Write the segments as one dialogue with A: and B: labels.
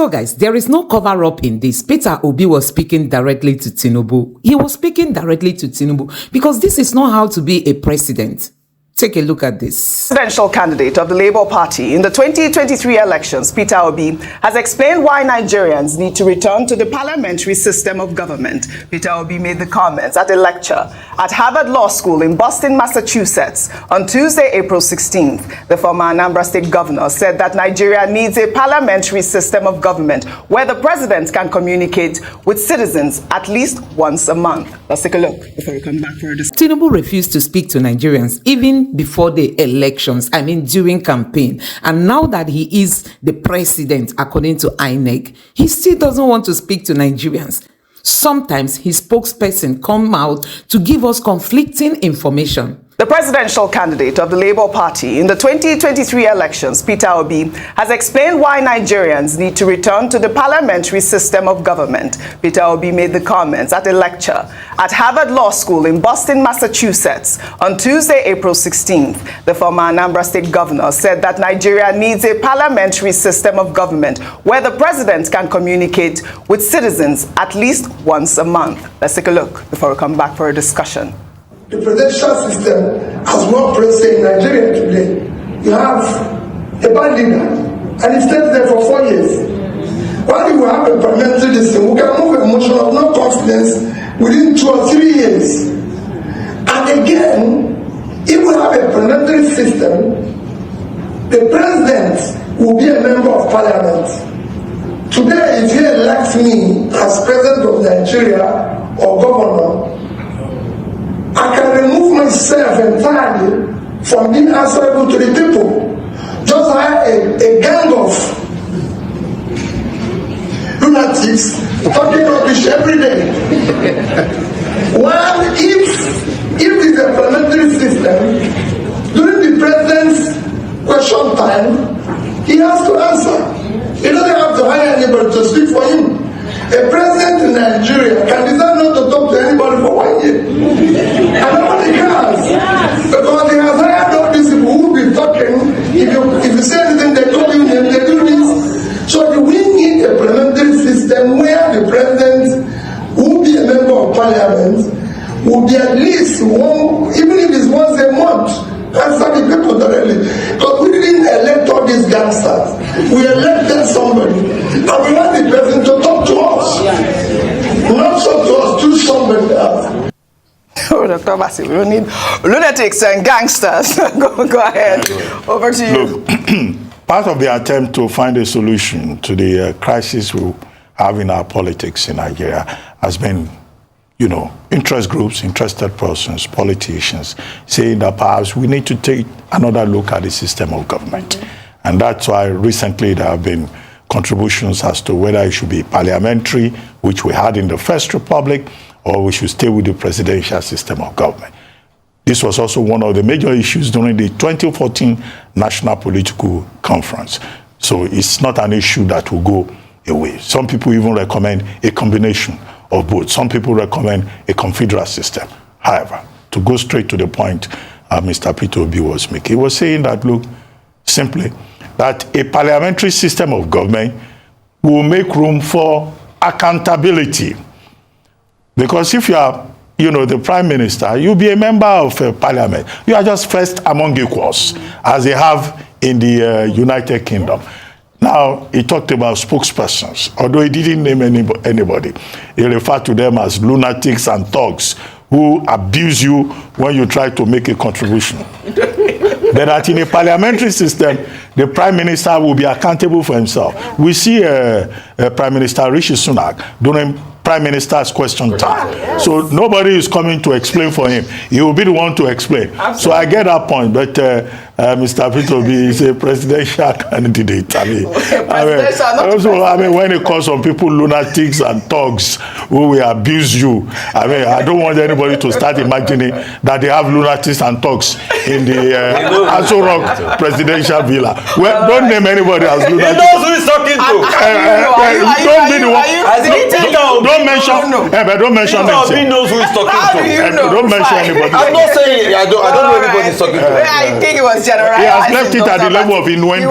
A: So guys, there is no cover up in this. Peter Obi was speaking directly to Tinubu. He was speaking directly to Tinubu because this is not how to be a president. Take a look at this.
B: Presidential candidate of the Labour Party in the 2023 elections, Peter Obi, has explained why Nigerians need to return to the parliamentary system of government. Peter Obi made the comments at a lecture at Harvard Law School in Boston, Massachusetts on Tuesday, April 16th. The former Anambra State governor said that Nigeria needs a parliamentary system of government where the president can communicate with citizens at least once a month. Let's take a look before we come back for a discussion.
A: Tinubu refused to speak to Nigerians even before the elections, during campaign. And now that he is the president, according to INEC, he still doesn't want to speak to Nigerians. Sometimes his spokesperson come out to give us conflicting information.
B: The presidential candidate of the Labour Party in the 2023 elections, Peter Obi, has explained why Nigerians need to return to the parliamentary system of government. Peter Obi made the comments at a lecture at Harvard Law School in Boston, Massachusetts on Tuesday, April 16th. The former Anambra State governor said that Nigeria needs a parliamentary system of government where the president can communicate with citizens at least once a month. Let's take a look before we come back for a discussion.
C: The presidential system has more pressure in Nigeria today. You have a bad leader, and he stayed there for 4 years. While you have a parliamentary system, we can move a motion of no confidence within 2 or 3 years. And again, if we have a parliamentary system, the president will be a member of parliament. Today, if he elects me as president of Nigeria or governor, I can remove myself entirely from being answerable to the people. Just like a gang of lunatics talking rubbish every day. While if it's a parliamentary system, during the president's question time, he has to answer. He doesn't have to hire anybody to speak for him. A president in Nigeria can decide not to talk to anybody for 1 year. And nobody cares. Because he has hired all these people who will be talking. If you say anything, they call you and they do this. So we need a parliamentary system where the president will be a member of parliament, will be at least one, even if it's once a month, answer the people directly. Because we didn't elect all these gangsters. We elected somebody. And we want the president to talk to us. Not talk to us, to somebody else.
B: Oh, Dr. Bassi, we don't need lunatics and gangsters. Go ahead. Over to you.
D: Look, part of the attempt to find a solution to the crisis we have in our politics in Nigeria has been, interest groups, interested persons, politicians, saying that perhaps we need to take another look at the system of government. Mm-hmm. And that's why recently there have been contributions as to whether it should be parliamentary, which we had in the First Republic, or we should stay with the presidential system of government. This was also one of the major issues during the 2014 National Political Conference. So it's not an issue that will go away. Some people even recommend a combination of both. Some people recommend a confederal system. However, to go straight to the point Mr. Peter Obi was making, he was saying that, look, simply, that a parliamentary system of government will make room for accountability. Because if you are, the prime minister, you'll be a member of parliament. You are just first among equals, as they have in the United Kingdom. Now, he talked about spokespersons, although he didn't name anybody. He referred to them as lunatics and thugs who abuse you when you try to make a contribution. But that in a parliamentary system, the prime minister will be accountable for himself. We see Prime Minister Rishi Sunak during prime minister's question time. Yes. So nobody is coming to explain for him. He will be the one to explain. Absolutely. So I get that point, but Mr. Peter Obi is a presidential candidate. When it comes on people, lunatics and thugs who will abuse you, I don't want anybody to start imagining that they have lunatics and thugs in the Aso Rock presidential villa. Well, don't name anybody as
E: He
D: lunatic.
E: knows who he's talking to.
D: Don't be the one. Don't mention. But don't mention
E: He
D: them.
E: knows who he's talking
B: How do
E: to.
B: you know?
D: Don't mention anybody.
E: I'm not saying I don't know anybody he's talking to.
B: I think it was general.
D: He has left it at the level of innuendo.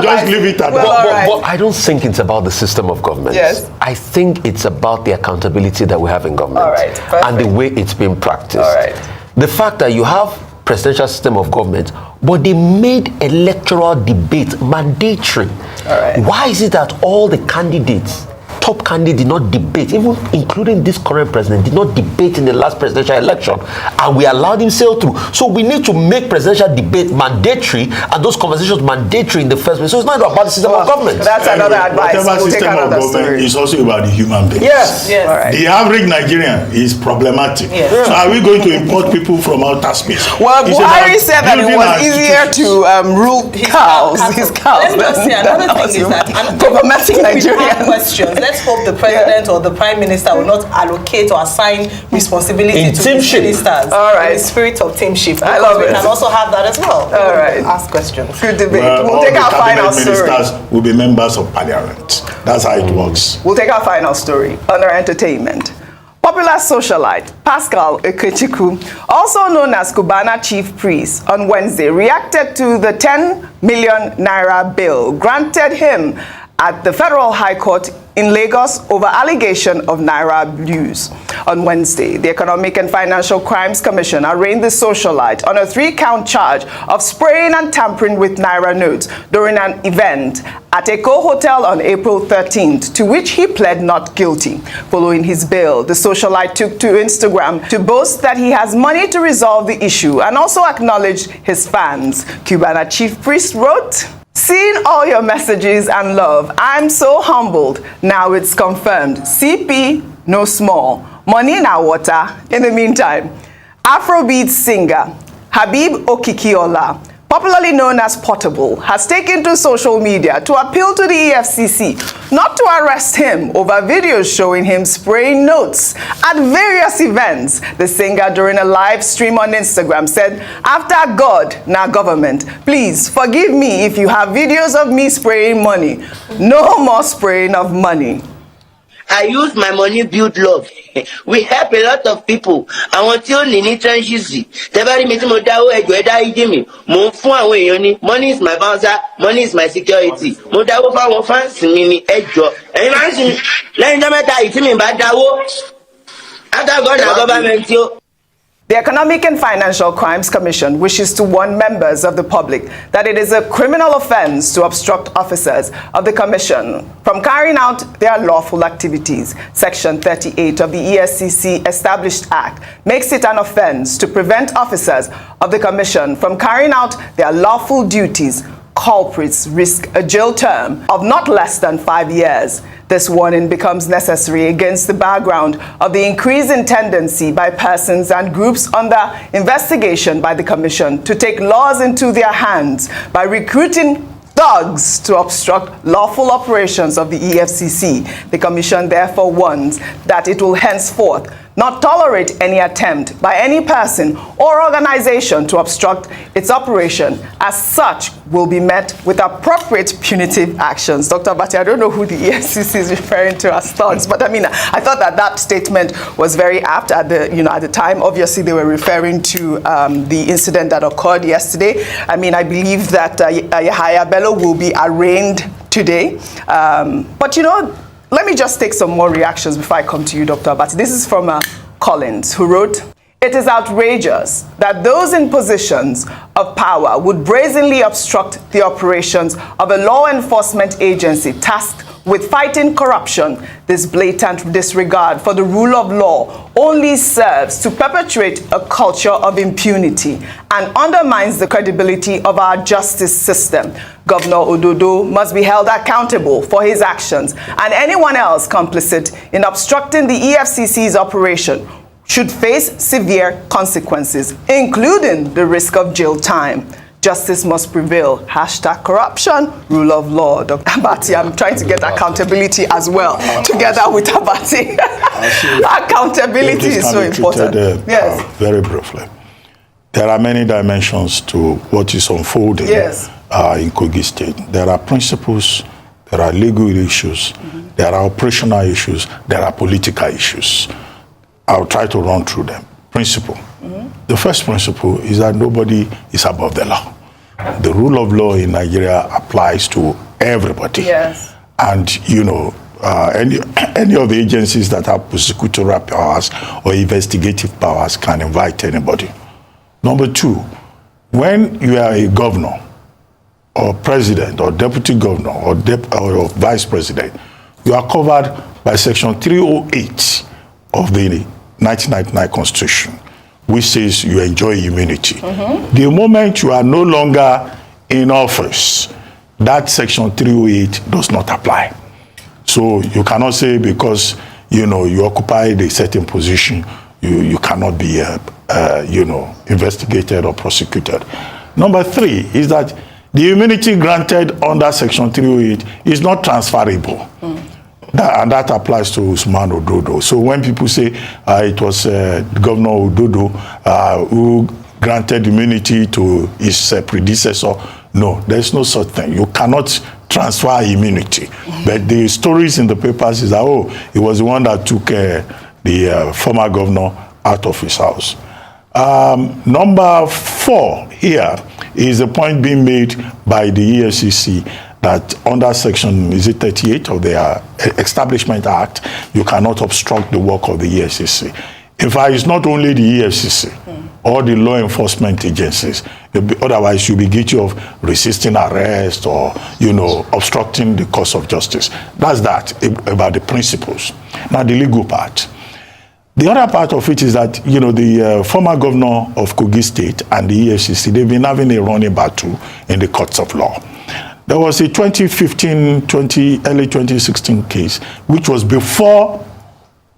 D: Just leave it at that.
E: But I don't think it's about the system of government.
B: Yes.
E: I think it's about the accountability that we have in government.
B: All right, perfect.
E: And the way it's being practiced.
B: All right.
E: The fact that you have presidential system of government, but they made electoral debate mandatory.
B: All right.
E: Why is it that all the candidates, top candidates, did not debate, even including this current president, did not debate in the last presidential election, and we allowed him sail through? So we need to make presidential debate mandatory and those conversations mandatory in the first place. So it's not about the system of government.
B: That's another advice.
D: Whatever
B: We'll take
D: system of
B: another
D: government
B: story.
D: is also about the human being.
E: Yes.
B: All right.
D: The average Nigerian is problematic.
B: Yes.
D: So are we going to import people from outer space?
B: Well,
D: It's
B: Buhari
D: about
B: said that it
D: building
B: was
D: our
B: easier
D: institutions.
B: to rule cows, his cows.
F: Let me just say another thing is that
B: problematic
F: we have
B: Nigerians.
F: questions. Let's hope the president or the prime minister will not allocate or assign responsibility
E: In
F: to
E: teamship.
F: his ministers.
B: All right.
F: In the spirit of teamship.
B: I love
F: We
B: it.
F: can also have that as well.
B: All right.
F: Ask questions.
B: Good debate.
D: Well,
B: We'll
D: all
B: take
D: the
B: our final
D: cabinet
B: story.
D: ministers will be members of parliament. That's how it works.
B: We'll take our final story under entertainment. Popular socialite Pascal Ekechukwu, also known as Cubana Chief Priest, on Wednesday reacted to the 10 million naira bill granted him at the Federal High Court in Lagos over allegation of naira abuse. On Wednesday, the Economic and Financial Crimes Commission arraigned the socialite on a 3-count charge of spraying and tampering with naira notes during an event at Eco Hotel on April 13th, to which he pled not guilty. Following his bail, the socialite took to Instagram to boast that he has money to resolve the issue and also acknowledged his fans. Cubana Chief Priest wrote, "Seeing all your messages and love, I'm so humbled. Now it's confirmed. CP, no small. Money na water." In the meantime, Afrobeat singer Habib Okikiola, popularly known as Portable, has taken to social media to appeal to the EFCC not to arrest him over videos showing him spraying notes at various events. The singer, during a live stream on Instagram, said, "After God, now government, please forgive me if you have videos of me spraying money. No more spraying of money."
G: I use my money build love. We help a lot of people. Àwọn tí ó ní ní trenches. Tẹ́bárí mi tí mo dáwó ẹjọ́ ẹ dáríjì mi. Mo ń fún àwọn èèyàn ní. Money is my bouncer. Money is my security. Mo dáwó fáwọn fans mi ní ẹjọ́. Ẹ̀yin máa ń sìn lẹ́yìn ọjọ́ mẹ́ta yìí tí mi bá dáwó. After God na government yóò.
B: The Economic and Financial Crimes Commission wishes to warn members of the public that it is a criminal offense to obstruct officers of the Commission from carrying out their lawful activities. Section 38 of the EFCC Established Act makes it an offense to prevent officers of the Commission from carrying out their lawful duties. Culprits risk a jail term of not less than 5 years. This warning becomes necessary against the background of the increasing tendency by persons and groups under investigation by the Commission to take laws into their hands by recruiting thugs to obstruct lawful operations of the EFCC. The Commission therefore warns that it will henceforth not tolerate any attempt by any person or organization to obstruct its operation. As such, will be met with appropriate punitive actions. Dr. Bati, I don't know who the EFCC is referring to as thugs, but I mean, I thought that statement was very apt at the time. Obviously, they were referring to the incident that occurred yesterday. I mean, I believe that Yahaya Bello will be arraigned today. But let me just take some more reactions before I come to you, Dr. Abati. This is from Collins, who wrote, "It is outrageous that those in positions of power would brazenly obstruct the operations of a law enforcement agency tasked with fighting corruption. This blatant disregard for the rule of law only serves to perpetuate a culture of impunity and undermines the credibility of our justice system. Governor Ododo must be held accountable for his actions, and anyone else complicit in obstructing the EFCC's operation should face severe consequences, including the risk of jail time. Justice must prevail. Hashtag corruption, rule of law." Dr. Abati, I'm trying to get accountability as well, together with Abati. Accountability is so important.
D: Very briefly. There are many dimensions to what is unfolding.
B: Yes.
D: in Kogi State. There are principles, there are legal issues, there are operational issues, there are political issues. I'll try to run through them. Principle. The first principle is that nobody is above the law. The rule of law in Nigeria applies to everybody.
B: Yes.
D: And, you know, any of the agencies that have prosecutorial powers or investigative powers can invite anybody. Number two, when you are a governor or president or deputy governor or vice president, you are covered by section 308 of the 1999 Constitution, which says you enjoy immunity. The moment you are no longer in office, that section 308 does not apply. So you cannot say because, you know, you occupied a certain position, you cannot be, you know, investigated or prosecuted. Number three is that the immunity granted under section 308 is not transferable. And that applies to Usman Ododo. So when people say it was Governor Ododo who granted immunity to his predecessor, no, there's no such thing. You cannot transfer immunity. But the stories in the papers is that, oh, he was the one that took the former governor out of his house. Number four here is the point being made by the EFCC that under section, is it 38 of the Establishment Act, you cannot obstruct the work of the EFCC. In fact, it's not only the EFCC or the law enforcement agencies. Otherwise, you'll be guilty of resisting arrest or, you know, obstructing the course of justice. That's that, about the principles. Now, the legal part. The other part of it is that, you know, the former governor of Kogi State and the EFCC, they've been having a running battle in the courts of law. There was a 2015, early 2016 case, which was before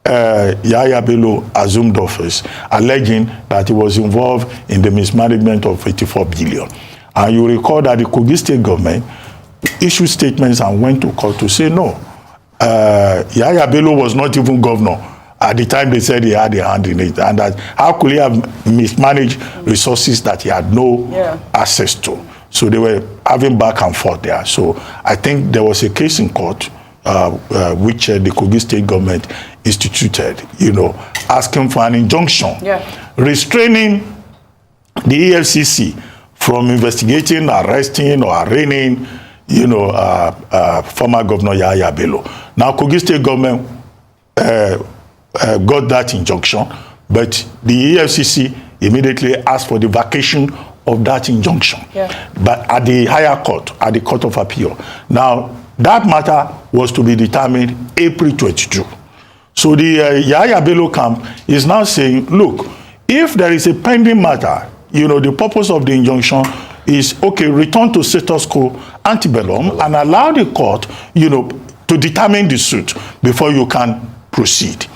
D: Yahaya Bello assumed office, alleging that he was involved in the mismanagement of 84 billion. And you recall that the Kogi State government issued statements and went to court to say, no, Yahaya Bello was not even governor at the time they said he had a hand in it, and that how could he have mismanaged resources that he had no access to. So they were having back and forth there. So I think there was a case in court which the Kogi State government instituted, you know, asking for an injunction, restraining the EFCC from investigating, arresting, or arraigning, you know, former Governor Yahaya Bello. Now, Kogi State government got that injunction, but the EFCC immediately asked for the vacation of that injunction, but at the higher court, at the Court of Appeal. Now, that matter was to be determined April 22. So the Yahaya Bello camp is now saying, look, if there is a pending matter, you know, the purpose of the injunction is, okay, return to status quo ante bellum and allow the court, you know, to determine the suit before you can proceed.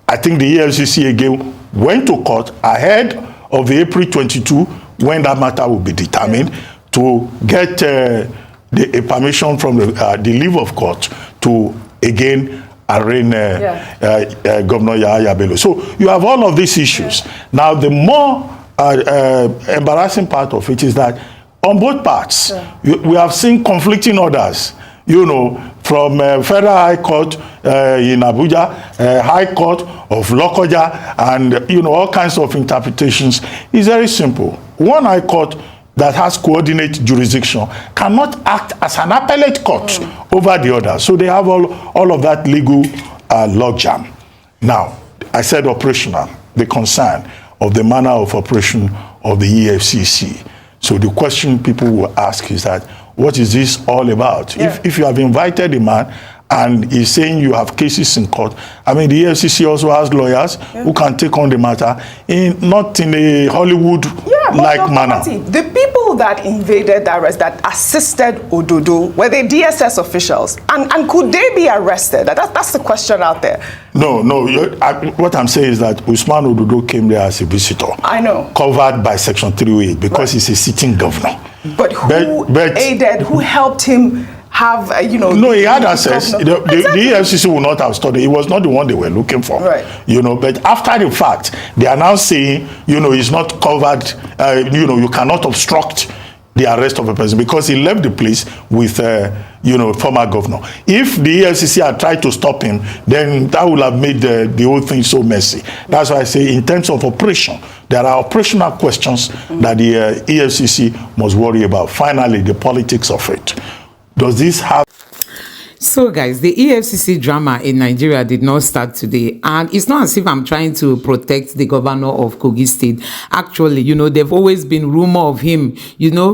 D: I think the EFCC again went to court ahead of the April 22 when that matter will be determined to get a permission from the leave of court to again arraign Governor Yahaya Bello. So you have all of these issues. Now the more embarrassing part of it is that on both parts, we have seen conflicting orders, you know, from Federal High Court in Abuja, High Court of Lokoja, and, you know, all kinds of interpretations. It's very simple. One High Court that has coordinate jurisdiction cannot act as an appellate court over the other. So they have all of that legal logjam. Now, I said operational, the concern of the manner of operation of the EFCC. So the question people will ask is that, what is this all about? If you have invited a man and he's saying you have cases in court, I mean, the EFCC also has lawyers who can take on the matter, not in a Hollywood-like manner.
B: The people that invaded that arrest, that assisted Ododo, were they DSS officials? And could they be arrested? That's the question out there.
D: No. What I'm saying is that Usman Ododo came there as a visitor.
B: I know.
D: Covered by Section 308 because he's a sitting governor.
B: But who aided, who helped him have, you know...
D: No, he had access. The EFCC will not have studied. He was not the one they were looking for.
B: Right.
D: You know, but after the fact, they are now saying, you know, he's not covered, you know, you cannot obstruct the arrest of a person because he left the place with, former governor. If the EFCC had tried to stop him, then that would have made the whole thing so messy. That's why I say in terms of operation, there are operational questions that the EFCC must worry about. Finally, the politics of it. Does this have...
A: So guys, the EFCC drama in Nigeria did not start today, and it's not as if I'm trying to protect the governor of Kogi State. Actually, they've always been rumor of him,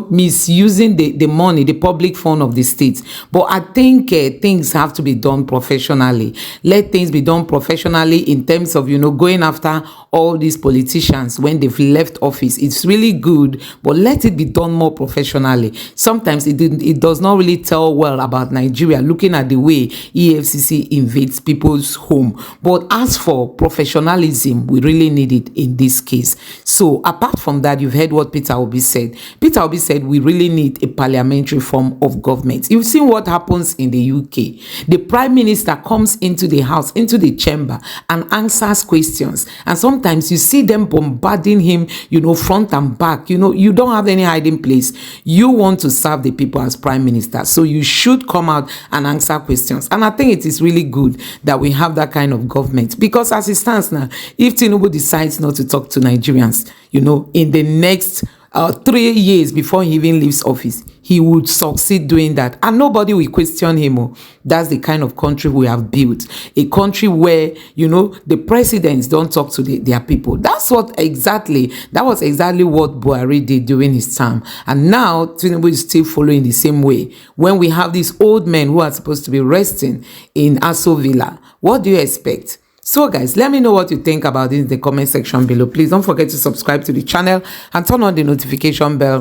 A: misusing the money, the public fund of the state. But I think things have to be done professionally. Let things be done professionally in terms of, going after all these politicians when they've left office. It's really good, but let it be done more professionally. Sometimes it does not really tell well about Nigeria, looking at the way EFCC invades people's home. But as for professionalism, we really need it in this case. So apart from that, you've heard what Peter Obi said. Peter Obi said we really need a parliamentary form of government. You've seen what happens in the UK. The Prime Minister comes into the house, into the chamber, and answers questions. And sometimes you see them bombarding him, front and back. You don't have any hiding place. You want to serve the people as Prime Minister. So you should come out and answer questions. And I think it is really good that we have that kind of government, because as it stands now, if Tinubu decides not to talk to Nigerians, in the next 3 years before he even leaves office, he would succeed doing that, and nobody will question him. That's the kind of country we have built, a country where the presidents don't talk to their people. That was exactly what Buhari did during his term, and now Tinubu is still following the same way. When we have these old men who are supposed to be resting in Aso Villa, what do you expect? So guys, let me know what you think about this in the comment section below. Please don't forget to subscribe to the channel and turn on the notification bell.